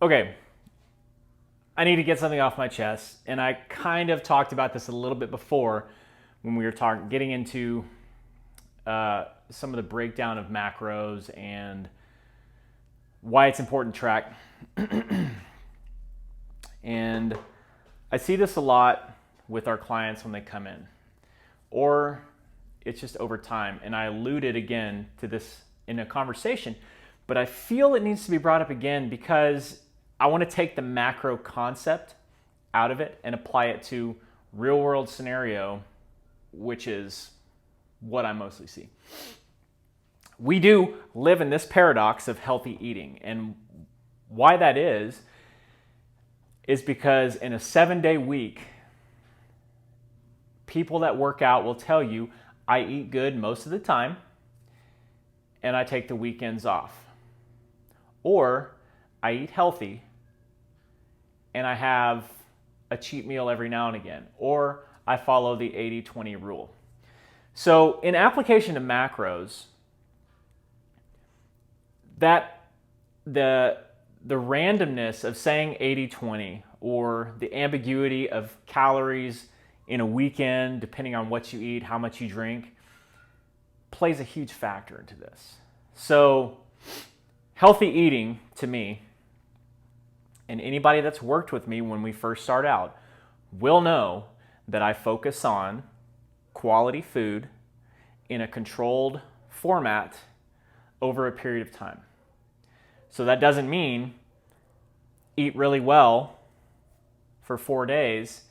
Okay, I need to get something off my chest, and I kind of talked about this a little bit before when we were getting into some of the breakdown of macros and why it's important to track. And I see this a lot with our clients when they come in, or it's just over time. And I alluded again to this in a conversation, but I feel it needs to be brought up again because I want to take the macro concept out of it and apply it to real world scenario, which is what I mostly see. We do live in this paradox of healthy eating. And why that is because in a 7-day week, people that work out will tell you, I eat good most of the time and I take the weekends off. Or I eat healthy and I have a cheat meal every now and again. Or I follow the 80-20 rule. So in application to macros, that the randomness of saying 80-20 or the ambiguity of calories in a weekend, depending on what you eat, how much you drink, plays a huge factor into this. So healthy eating to me, and anybody that's worked with me when we first start out will know that I focus on quality food in a controlled format over a period of time. So that doesn't mean eat really well for 4 days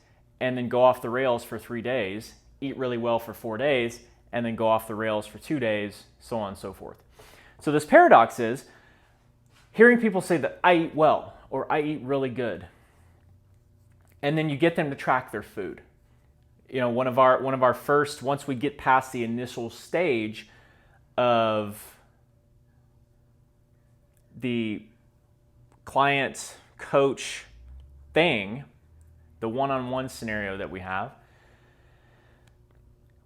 and then go off the rails for 3 days, eat really well for 4 days, and then go off the rails for 2 days, so on and so forth. So this paradox is hearing people say that I eat well or I eat really good, and then you get them to track their food. You know, one of our first, once we get past the initial stage of the client coach thing, the one-on-one scenario that we have,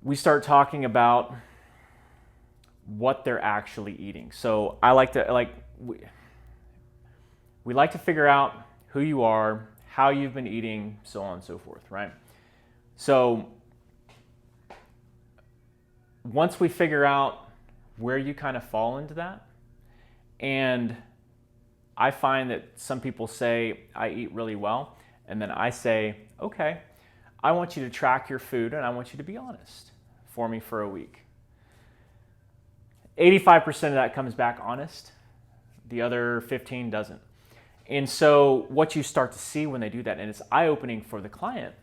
we start talking about what they're actually eating. So we like to figure out who you are, how you've been eating, so on and so forth, right? So once we figure out where you kind of fall into that, and I find that some people say, I eat really well, and then I say, okay, I want you to track your food and I want you to be honest for me for a week. 85% of that comes back honest. The other 15 doesn't. And so what you start to see when they do that, and it's eye-opening for the client,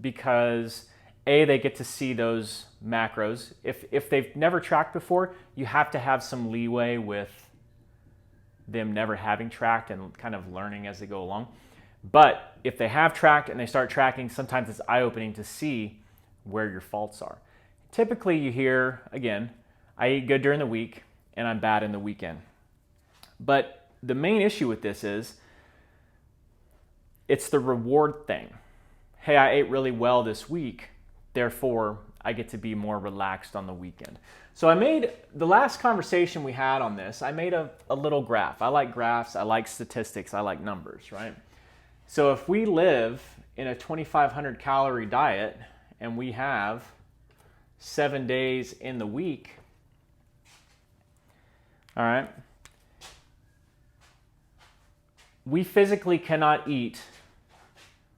because A, they get to see those macros. If they've never tracked before, you have to have some leeway with them never having tracked and kind of learning as they go along. But if they have tracked and they start tracking, sometimes it's eye-opening to see where your faults are. Typically you hear, again, I eat good during the week and I'm bad in the weekend. But the main issue with this is it's the reward thing. Hey, I ate really well this week, therefore I get to be more relaxed on the weekend. So I made, the last conversation we had on this, I made a little graph. I like graphs, I like statistics, I like numbers, right? So if we live in a 2,500 calorie diet and we have 7 days in the week, all right, we physically cannot eat.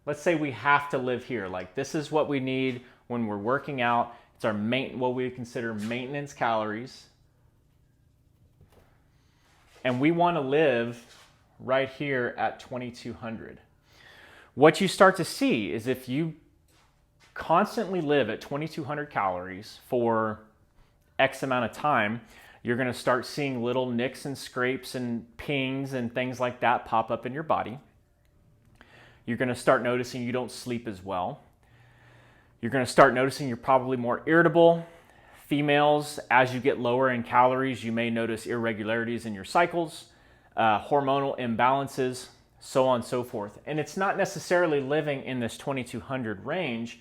Let's say we have to live here. Like this is what we need when we're working out. It's our what we consider maintenance calories. And we want to live right here at 2,200. What you start to see is if you constantly live at 2,200 calories for X amount of time, you're going to start seeing little nicks and scrapes and pings and things like that pop up in your body. You're going to start noticing you don't sleep as well. You're going to start noticing you're probably more irritable. Females, as you get lower in calories, you may notice irregularities in your cycles, hormonal imbalances, so on and so forth. And it's not necessarily living in this 2,200 range,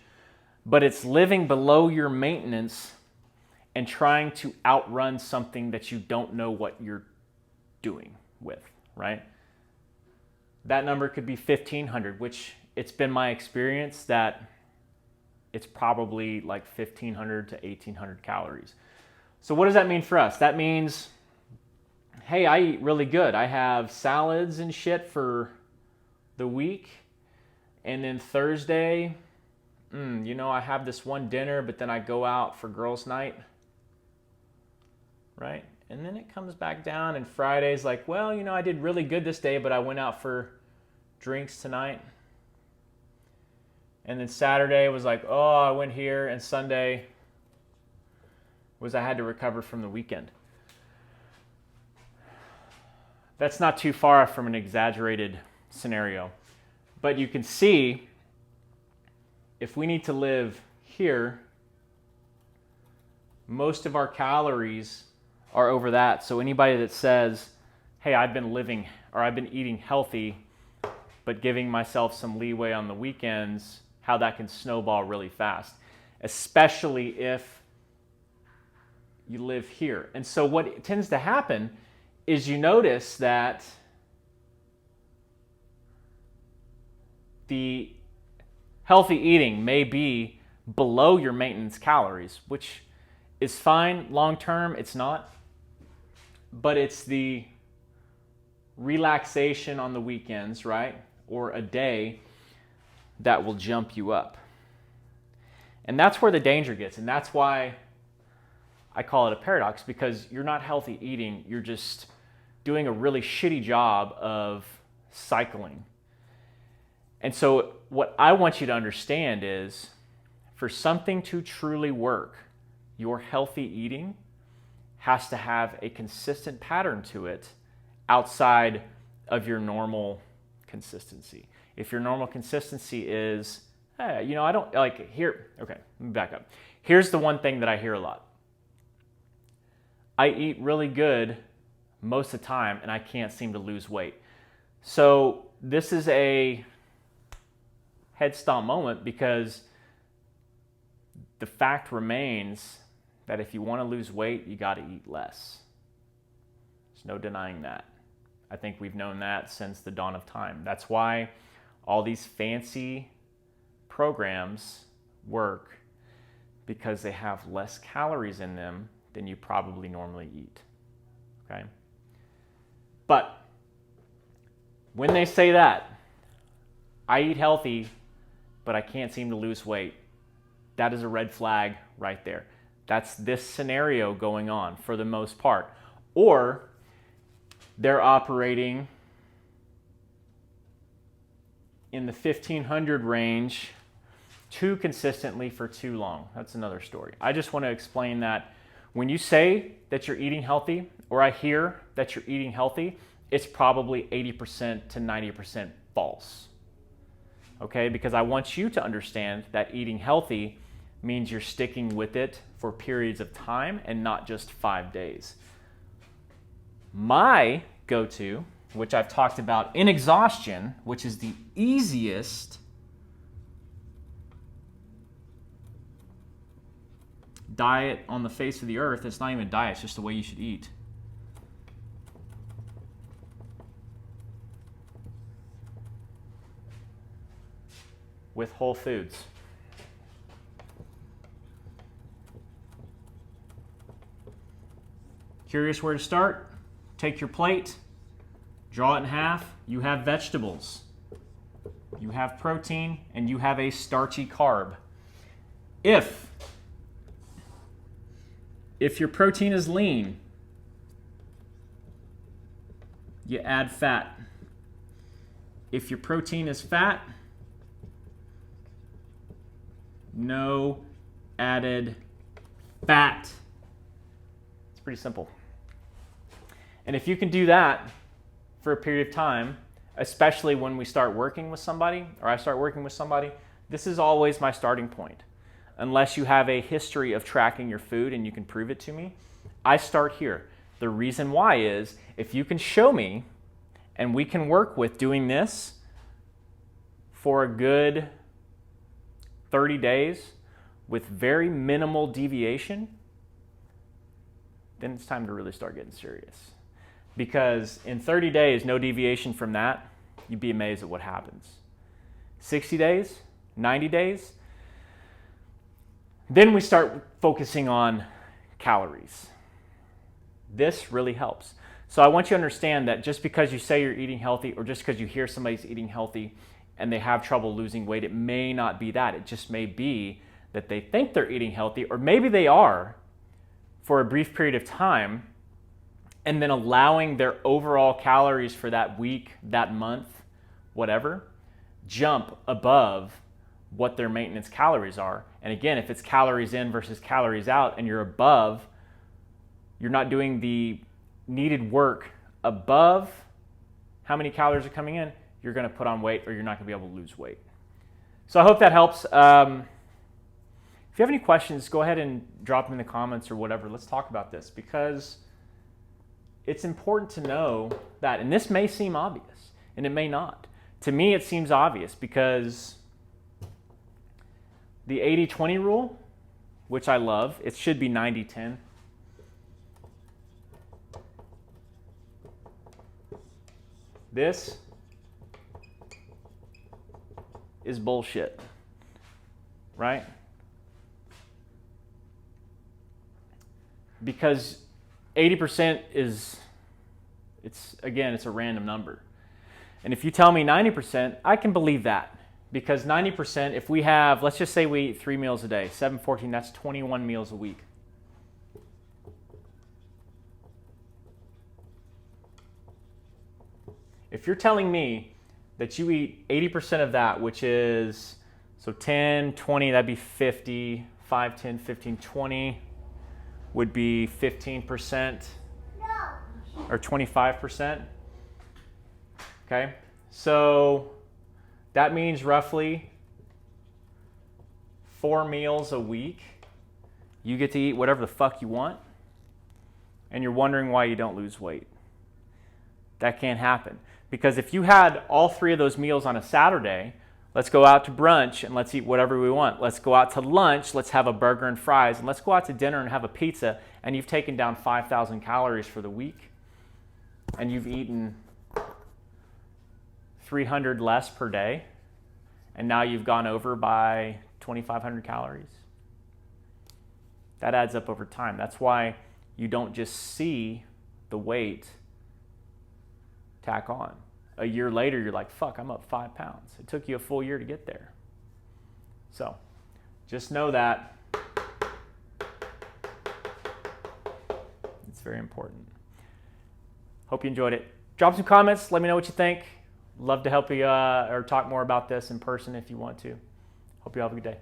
but it's living below your maintenance and trying to outrun something that you don't know what you're doing with, right? That number could be 1,500, which it's been my experience that it's probably like 1,500 to 1,800 calories. So what does that mean for us? That means, hey, I eat really good. I have salads and shit for the week. And then Thursday, I have this one dinner, but then I go out for girls' night, right? And then it comes back down, and Friday's like, well, I did really good this day, but I went out for drinks tonight. And then Saturday was like, oh, I went here, and Sunday was I had to recover from the weekend. That's not too far from an exaggerated scenario. But you can see, if we need to live here, most of our calories are over that. So anybody that says, hey, I've been eating healthy, but giving myself some leeway on the weekends, how that can snowball really fast, especially if you live here. And so what tends to happen is you notice that the healthy eating may be below your maintenance calories, which is fine long term. It's not. But it's the relaxation on the weekends, right? Or a day that will jump you up. And that's where the danger gets. And that's why I call it a paradox, because you're not healthy eating. You're just doing a really shitty job of cycling. And so what I want you to understand is, for something to truly work, your healthy eating has to have a consistent pattern to it outside of your normal consistency. If your normal consistency is, hey, I don't like here. Okay, let me back up. Here's the one thing that I hear a lot. I eat really good most of the time and I can't seem to lose weight. So this is a head stomp moment, because the fact remains that if you want to lose weight, you got to eat less. There's no denying that. I think we've known that since the dawn of time. That's why all these fancy programs work, because they have less calories in them than you probably normally eat. Okay? But when they say that, I eat healthy, but I can't seem to lose weight, that is a red flag right there. That's this scenario going on for the most part. Or they're operating in the 1,500 range too consistently for too long. That's another story. I just want to explain that when you say that you're eating healthy, or I hear that you're eating healthy, it's probably 80% to 90% false. Okay? Because I want you to understand that eating healthy means you're sticking with it for periods of time and not just 5 days. My go-to, which I've talked about in Exhaustion, which is the easiest diet on the face of the earth. It's not even a diet, it's just the way you should eat. With whole foods. Curious where to start? Take your plate, draw it in half. You have vegetables, you have protein, and you have a starchy carb. If your protein is lean, you add fat. If your protein is fat, no added fat. It's pretty simple. And if you can do that for a period of time, especially when we start working with somebody, or I start working with somebody, this is always my starting point. Unless you have a history of tracking your food and you can prove it to me, I start here. The reason why is, if you can show me and we can work with doing this for a good 30 days with very minimal deviation, then it's time to really start getting serious. Because in 30 days, no deviation from that, you'd be amazed at what happens. 60 days, 90 days, then we start focusing on calories. This really helps. So I want you to understand that just because you say you're eating healthy, or just because you hear somebody's eating healthy and they have trouble losing weight, it may not be that. It just may be that they think they're eating healthy, or maybe they are for a brief period of time, and then allowing their overall calories for that week, that month, whatever, jump above what their maintenance calories are. And again, if it's calories in versus calories out and you're above, you're not doing the needed work above how many calories are coming in, you're going to put on weight, or you're not going to be able to lose weight. So I hope that helps. If you have any questions, go ahead and drop them in the comments or whatever. Let's talk about this, because it's important to know that, and this may seem obvious, and it may not. To me, it seems obvious because the 80-20 rule, which I love, it should be 90-10. This is bullshit, right? Because 80% is, it's a random number. And if you tell me 90%, I can believe that. Because 90%, if we have, let's just say we eat 3 meals a day, 7, 14, that's 21 meals a week. If you're telling me that you eat 80% of that, which is, so 10, 20, that'd be 50, 5, 10, 15, 20 would be 15% or 25%. Okay, so that means roughly 4 meals a week. You get to eat whatever the fuck you want, and you're wondering why you don't lose weight. That can't happen. Because if you had all 3 of those meals on a Saturday, let's go out to brunch and let's eat whatever we want. Let's go out to lunch, let's have a burger and fries, and let's go out to dinner and have a pizza, and you've taken down 5,000 calories for the week, and you've eaten 300 less per day, and now you've gone over by 2,500 calories. That adds up over time. That's why you don't just see the weight tack on. A year later, you're like, fuck, I'm up 5 pounds. It took you a full year to get there. So just know that it's very important. Hope you enjoyed it. Drop some comments. Let me know what you think. Love to help you or talk more about this in person if you want to. Hope you have a good day.